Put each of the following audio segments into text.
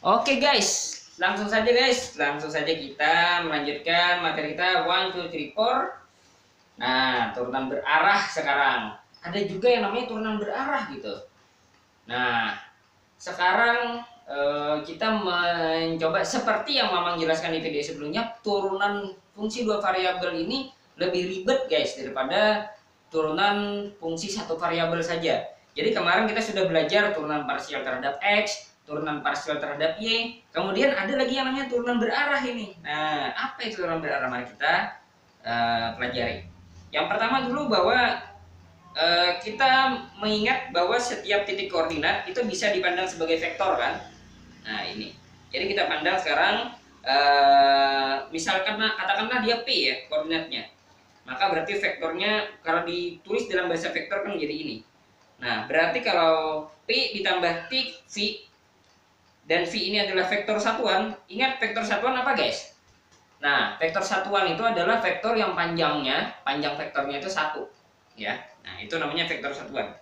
Oke guys, langsung saja kita melanjutkan materi kita 1, 2, 3, 4. Nah, turunan berarah sekarang. Ada juga yang namanya turunan berarah gitu. Nah, sekarang kita mencoba seperti yang Mamang jelaskan di video sebelumnya, turunan fungsi dua variabel ini lebih ribet guys daripada turunan fungsi satu variabel saja. Jadi kemarin kita sudah belajar turunan parsial terhadap X, turunan parsial terhadap Y, kemudian ada lagi yang namanya turunan berarah ini. Nah, apa itu turunan berarah? Mari kita pelajari. Yang pertama dulu bahwa kita mengingat bahwa setiap titik koordinat itu bisa dipandang sebagai vektor kan. Nah ini, jadi kita pandang sekarang misalkan katakanlah dia P ya koordinatnya, maka berarti vektornya kalau ditulis dalam bahasa vektor kan menjadi ini. Nah berarti kalau P ditambah T V dan V ini adalah vektor satuan, ingat vektor satuan apa guys? Nah vektor satuan itu adalah vektor yang panjang vektornya itu 1 ya. Nah, itu namanya vektor satuan.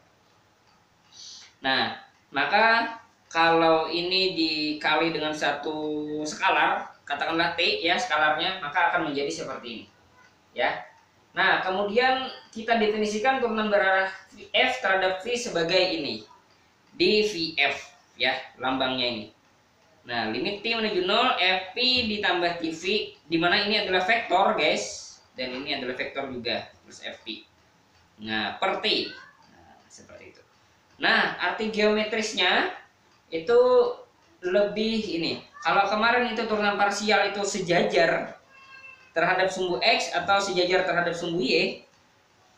Nah, maka kalau ini dikali dengan satu skalar, katakanlah T ya skalarnya, maka akan menjadi seperti ini. Ya. Nah, kemudian kita definisikan turunan berarah F terhadap V sebagai ini. dVF ya, lambangnya ini. Nah, limit T menuju 0, Fp ditambah TV, di mana ini adalah vektor, guys, dan ini adalah vektor juga, plus Fp. Nah, per T. Nah, seperti itu. Nah, arti geometrisnya itu lebih ini. Kalau kemarin itu turunan parsial itu sejajar terhadap sumbu X atau sejajar terhadap sumbu Y.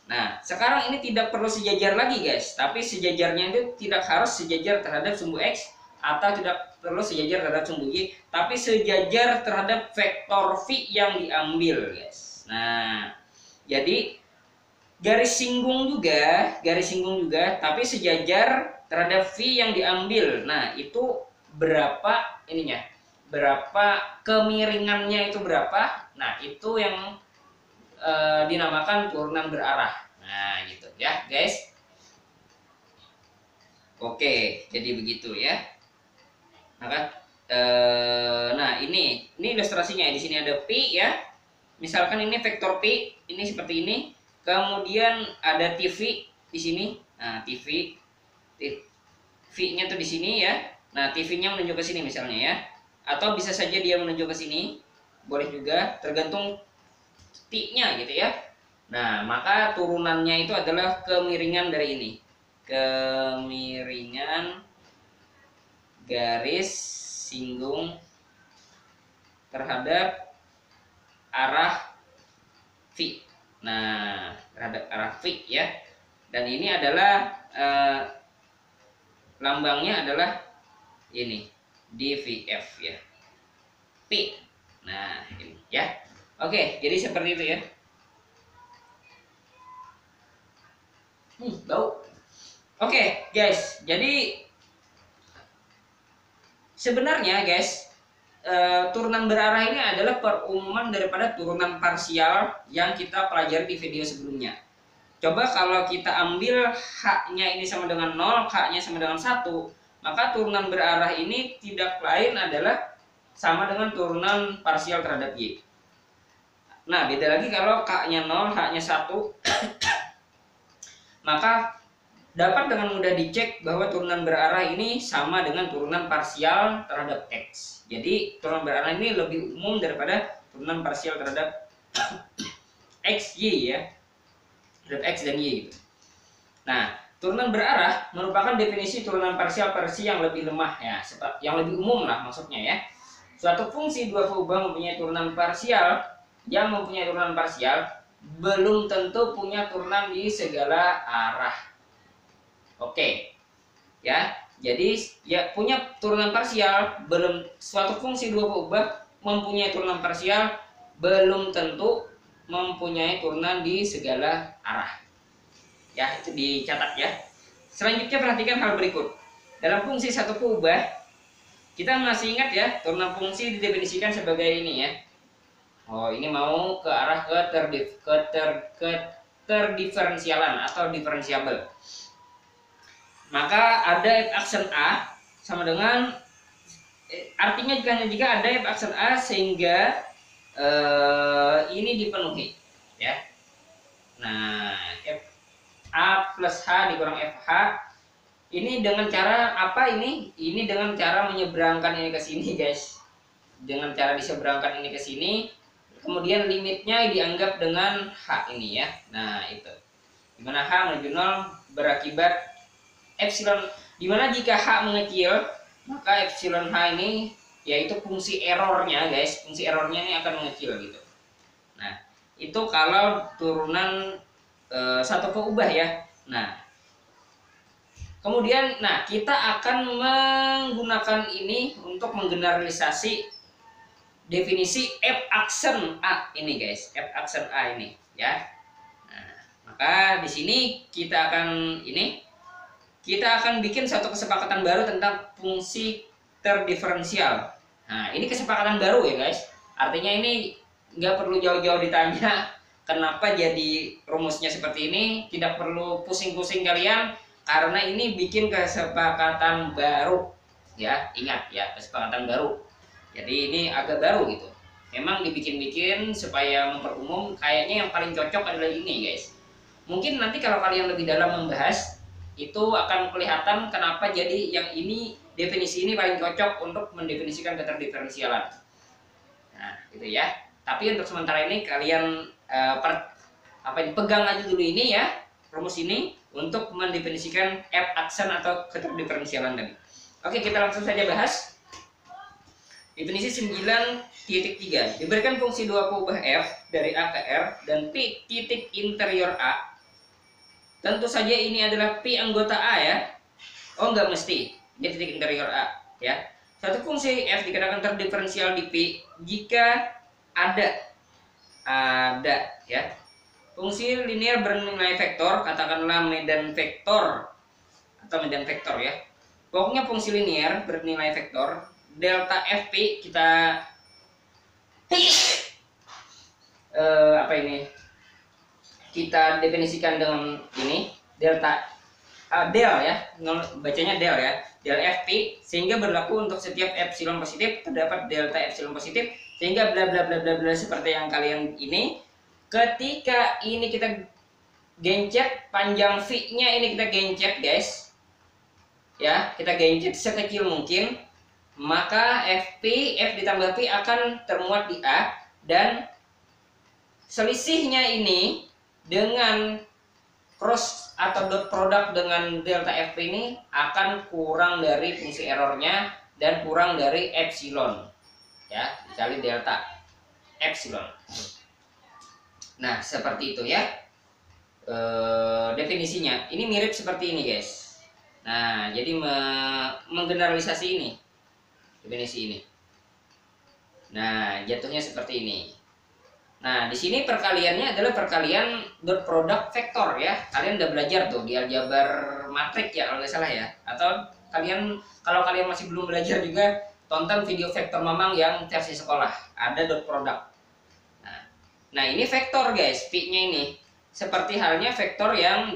Nah, sekarang ini tidak perlu sejajar lagi, guys. Tapi sejajarnya itu tidak harus sejajar terhadap sumbu X atau tidak perlu sejajar terhadap sumbu Y, tapi sejajar terhadap vektor V yang diambil, guys. Nah, jadi garis singgung juga, tapi sejajar terhadap V yang diambil. Nah, itu berapa ininya? Berapa kemiringannya itu berapa? Nah, itu yang dinamakan turunan berarah. Nah, gitu ya, guys. Oke, jadi begitu ya. Maka nah, ini ilustrasinya. Di sini ada P ya. Misalkan ini vektor P, ini seperti ini. Kemudian ada TV di sini. Nah, V-nya tuh di sini ya. Nah, TV-nya menuju ke sini misalnya ya. Atau bisa saja dia menuju ke sini. Boleh juga, tergantung T-nya gitu ya. Nah, maka turunannya itu adalah kemiringan dari ini. Kemiringan garis singgung terhadap arah V. Nah, terhadap arah V ya. Dan ini adalah lambangnya adalah ini, dVF ya. P. Nah, ini ya. Oke, jadi seperti itu ya. Bau. Oke, guys. Jadi sebenarnya guys, turunan berarah ini adalah perumuman daripada turunan parsial yang kita pelajari di video sebelumnya. Coba kalau kita ambil H-nya ini sama dengan 0, K-nya sama dengan 1, maka turunan berarah ini tidak lain adalah sama dengan turunan parsial terhadap Y. Nah, beda lagi kalau K-nya 0, H-nya 1, maka dapat dengan mudah dicek bahwa turunan berarah ini sama dengan turunan parsial terhadap X. Jadi turunan berarah ini lebih umum daripada turunan parsial terhadap X, Y ya. Terhadap X dan Y gitu. Nah, turunan berarah merupakan definisi turunan parsial versi yang lebih lemah ya, yang lebih umum lah maksudnya ya. Suatu fungsi dua variabel mempunyai turunan parsial, yang mempunyai turunan parsial belum tentu punya turunan di segala arah. Oke, ya. Jadi ya punya turunan parsial belum, suatu fungsi dua variabel mempunyai turunan parsial belum tentu mempunyai turunan di segala arah. Ya, itu dicatat ya. Selanjutnya perhatikan hal berikut. Dalam fungsi satu kubah, kita masih ingat ya, turunan fungsi didefinisikan sebagai ini ya. Oh, ini mau ke arah terdiferensialan atau diferensiabel. Maka ada f aksen A sama dengan artinya jika ada f aksen A sehingga ini dipenuhi, ya. Nah, f A plus H dikurang FH ini dengan cara apa ini? Ini dengan cara menyeberangkan ini ke sini, guys. Dengan cara diseberangkan ini ke sini, kemudian limitnya dianggap dengan H ini, ya. Nah, itu. Dimana H menuju 0 berakibat epsilon, dimana jika H mengecil, maka epsilon H ini yaitu fungsi errornya, guys. Fungsi errornya ini akan mengecil gitu. Nah, itu kalau turunan satu keubah, ya. Nah, kemudian kita akan menggunakan ini untuk menggeneralisasi definisi f aksen A ini, guys. F aksen A ini, ya. Nah, maka di sini kita akan bikin satu kesepakatan baru tentang fungsi terdiferensial. Nah, ini kesepakatan baru, ya, guys. Artinya ini nggak perlu jauh-jauh ditanya kenapa jadi rumusnya seperti ini, tidak perlu pusing-pusing kalian, karena ini bikin kesepakatan baru, ya. Ingat, ya, kesepakatan baru. Jadi ini agak baru gitu. Memang dibikin-bikin supaya memperumum. Kayaknya yang paling cocok adalah ini, guys. Mungkin nanti kalau kalian lebih dalam membahas, itu akan kelihatan kenapa jadi yang ini, definisi ini paling cocok untuk mendefinisikan keterdiferensialan. Nah, gitu ya. Tapi untuk sementara ini kalian pegang aja dulu ini, ya, rumus ini untuk mendefinisikan f aksen atau keterdiferensialan tadi. Oke, kita langsung saja bahas. Definisi 9.3. Diberikan fungsi dua keubah f dari A ke R dan P titik interior A. Tentu saja ini adalah P anggota A, ya. Oh, enggak mesti. Ini titik interior A, ya. Satu fungsi f dikatakan terdiferensial di P jika ada, ya, fungsi linear bernilai vektor, katakanlah medan vektor atau medan vektor, ya. Pokoknya fungsi linear bernilai vektor delta fp kita kita definisikan dengan ini delta del, ya, bacanya del, ya, del fp, sehingga berlaku untuk setiap epsilon positif terdapat delta epsilon positif, sehingga bla bla bla bla bla seperti yang kalian ini. Ketika ini kita gencet panjang v-nya, ini kita gencet, guys, ya, kita gencet sekecil mungkin, maka f ditambah p akan termuat di A, dan selisihnya ini dengan cross atau dot product dengan delta fp ini akan kurang dari fungsi errornya dan kurang dari epsilon, ya, dikali delta epsilon. Nah, seperti itu, ya, definisinya. Ini mirip seperti ini, guys. Nah, jadi menggeneralisasi ini definisi ini. Nah, jatuhnya seperti ini. Nah, di sini perkaliannya adalah perkalian dot product vektor, ya. Kalian udah belajar tuh di aljabar matrik, ya, kalau nggak salah, ya. Atau kalau kalian masih belum belajar juga, tonton video vektor Mamang yang versi sekolah. Ada dot product. Nah, ini vektor, guys, v-nya ini. Seperti halnya vektor yang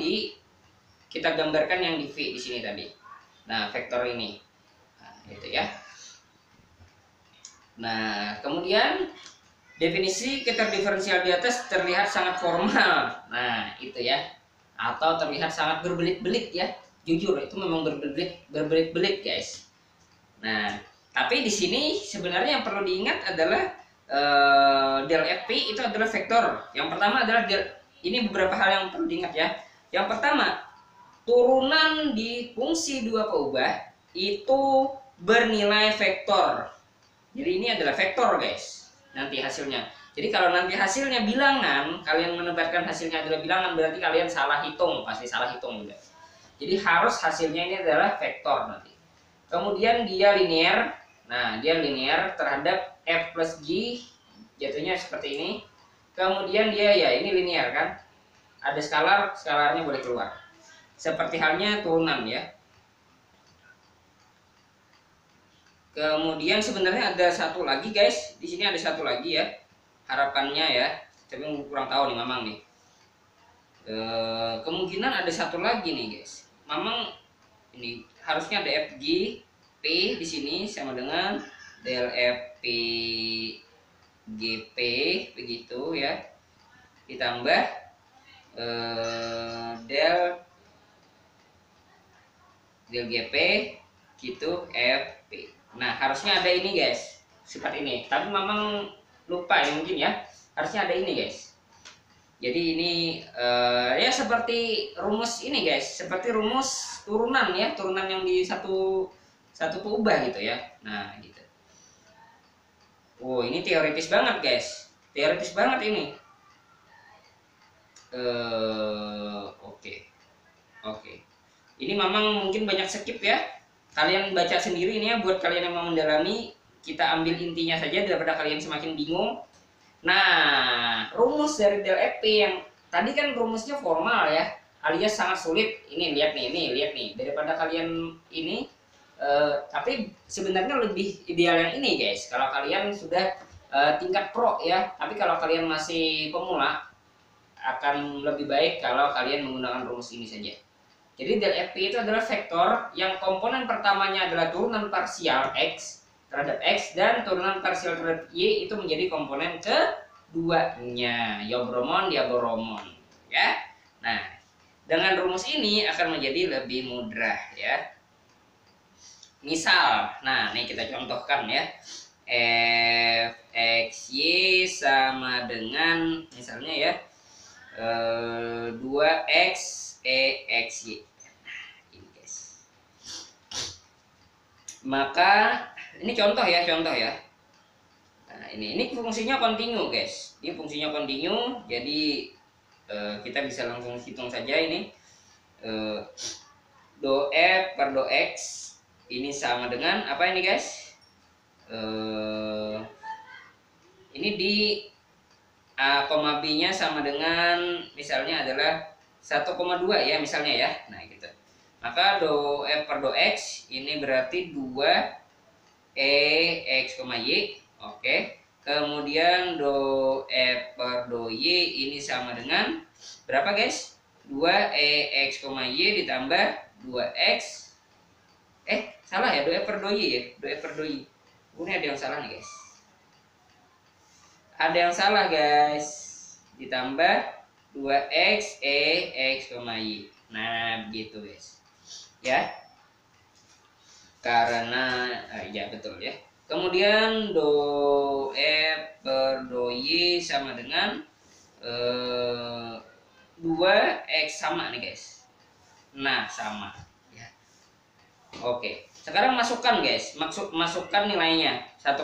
kita gambarkan yang di v di sini tadi. Nah, vektor ini. Nah, gitu, ya. Nah, kemudian definisi keterdiferensial di atas terlihat sangat formal. Nah, itu, ya. Atau terlihat sangat berbelit-belit, ya. Jujur, itu memang berbelit-belit, guys. Nah, tapi di sini sebenarnya yang perlu diingat adalah del fp itu adalah vektor. Yang pertama adalah ini beberapa hal yang perlu diingat, ya. Yang pertama, turunan di fungsi dua keubah itu bernilai vektor. Jadi ini adalah vektor, guys, nanti hasilnya. Jadi kalau nanti hasilnya bilangan, kalian menebarkan hasilnya adalah bilangan, berarti kalian salah hitung, pasti salah hitung juga. Jadi harus hasilnya ini adalah vektor nanti. Kemudian dia linear. Nah, dia linear terhadap f plus g, jatuhnya seperti ini. Kemudian dia, ya, ini linear, kan, ada skalarnya boleh keluar. Seperti halnya turunan, ya. Kemudian sebenarnya ada satu lagi, guys. Di sini ada satu lagi, ya. Harapannya, ya. Tapi kurang tahu nih Mamang nih. Kemungkinan ada satu lagi nih, guys. Mamang ini harusnya ada fg, P di sini sama dengan del FP GP begitu ya, ditambah del GP gitu FP. Nah harusnya ada ini guys, sifat ini, tapi memang lupa ya mungkin ya, harusnya ada ini guys. Jadi ini ya seperti rumus ini guys, seperti rumus turunan ya, turunan yang di satu kubah gitu ya. Nah gitu. Oh ini teoritis banget guys, teoritis banget ini. Oke. Ini memang mungkin banyak skip ya. Kalian baca sendiri ini ya, buat kalian yang mau mendalami, kita ambil intinya saja daripada kalian semakin bingung. Nah, rumus dari del FP yang tadi kan rumusnya formal ya, alias sangat sulit. Ini lihat nih, daripada kalian ini tapi sebenarnya lebih ideal yang ini guys. Kalau kalian sudah tingkat pro ya, tapi kalau kalian masih pemula akan lebih baik kalau kalian menggunakan rumus ini saja. Jadi del FP itu adalah vektor yang komponen pertamanya adalah turunan parsial X terhadap X dan turunan parsial terhadap Y itu menjadi komponen keduanya, Yobromon, Diaboromon ya. Nah, dengan rumus ini akan menjadi lebih mudah ya. Misal, nah ini kita contohkan ya, Fxy sama dengan misalnya ya 2x EXY. Ini guys. Maka ini contoh ya. Nah, ini fungsinya kontinu guys. Ini fungsinya kontinu, jadi kita bisa langsung hitung saja ini. Do F per do X ini sama dengan apa ini guys? Ini di A, B nya sama dengan misalnya adalah 1,2 ya misalnya ya. Nah gitu. Maka do F per do X ini berarti 2 X, Y. Oke. Kemudian do F per do Y ini sama dengan berapa guys? 2 X, Y ditambah 2X. Salah ya, do F per do Y ya. Do F per do Y. Ini ada yang salah nih guys. Ada yang salah guys. Ditambah 2x X, Y. Nah begitu guys ya, karena ya betul ya. Kemudian do F per do Y sama dengan 2x sama nih guys. Nah sama ya. Oke, sekarang masukkan guys, masukkan nilainya 1,2.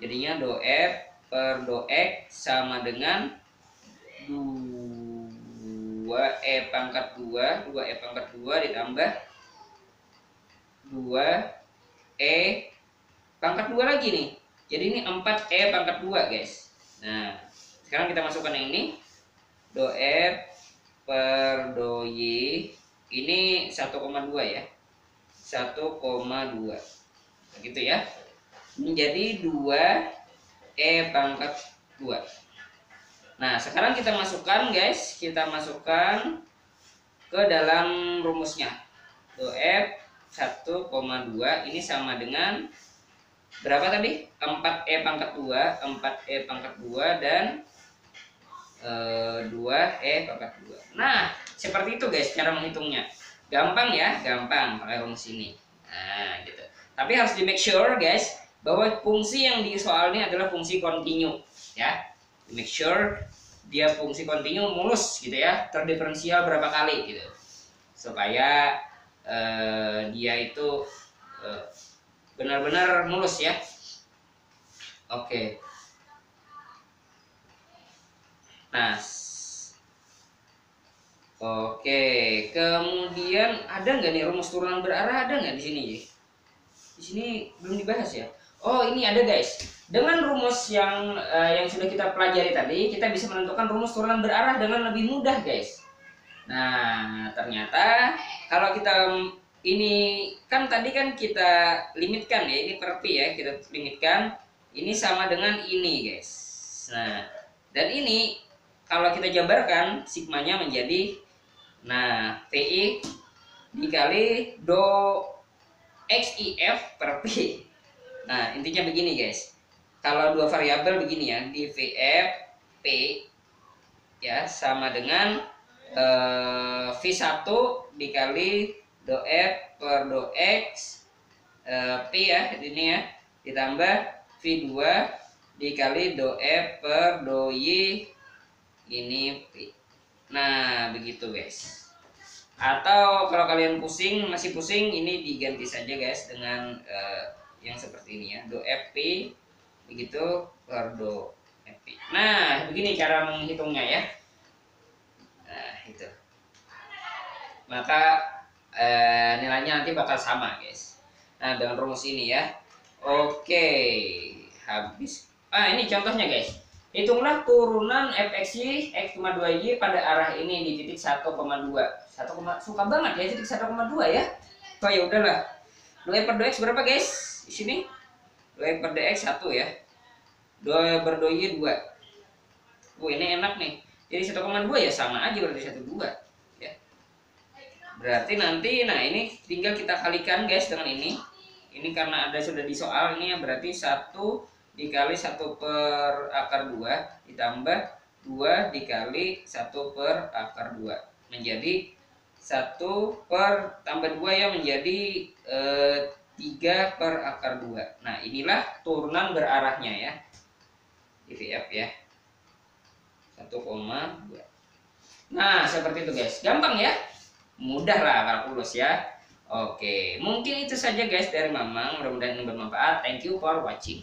Jadinya do F per do X sama dengan 2e pangkat 2 ditambah 2e pangkat 2 lagi nih. Jadi ini 4e pangkat 2 guys. Nah sekarang kita masukkan yang ini, do F per do Y ini 1,2 ya, 1,2 begitu ya, menjadi 2e pangkat 2. Nah sekarang kita masukkan guys, kita masukkan ke dalam rumusnya. Do F 1,2 ini sama dengan berapa tadi? 4e pangkat 2 dan 2e pangkat 2. Nah seperti itu guys cara menghitungnya. Gampang ya, gampang pakai rumus ini. Nah gitu. Tapi harus di make sure guys bahwa fungsi yang di soal ini adalah fungsi kontinu ya. Make sure dia fungsi kontinu mulus gitu ya, terdiferensial berapa kali gitu, supaya dia itu benar-benar mulus ya. Oke. Nah, oke. Kemudian ada nggak nih rumus turunan berarah, ada nggak di sini? Di sini belum dibahas ya. Oh ini ada guys. Dengan rumus yang sudah kita pelajari tadi, kita bisa menentukan rumus turunan berarah dengan lebih mudah guys. Nah ternyata kalau kita ini kan tadi kan kita limitkan ya, ini per P ya, kita limitkan ini sama dengan ini guys. Nah dan ini kalau kita jabarkan sigmanya menjadi, nah PI dikali do XIF per P. Nah, intinya begini guys. Kalau dua variabel begini ya, di VF P ya sama dengan V1 dikali do F per do X P ya, ini ya, ditambah V2 dikali do F per do Y ini P. Nah, begitu guys. Atau kalau kalian masih pusing, ini diganti saja guys dengan yang seperti ini ya, do FP begitu per do FP. Nah, begini cara menghitungnya ya. Nah, itu. Maka nilainya nanti bakal sama guys. Nah, dengan rumus ini ya. Oke, habis. Ini contohnya guys. Hitunglah turunan fxy x,2y pada arah ini di titik 1,2. Suka banget ya titik 1,2 ya. Oh ya udahlah. 2 per 2x berapa guys? Di sini 2 per dx 1 ya. 2 per 2y 2. Ini enak nih. Jadi 1,2 ya sama aja berarti 1,2 ya. Berarti nanti ini tinggal kita kalikan guys dengan ini. Ini karena ada sudah di soal ini ya, berarti 1 dikali 1 per akar 2 ditambah 2 dikali 1 per akar 2 menjadi 1 per tambah 2 ya, menjadi 3 per akar 2. Nah, inilah turunan berarahnya ya, IVF ya, 1,2. Nah, seperti itu guys, gampang ya, mudah lah kalkulus ya. Oke, mungkin itu saja guys dari Mamang, mudah-mudahan ini bermanfaat. Thank you for watching.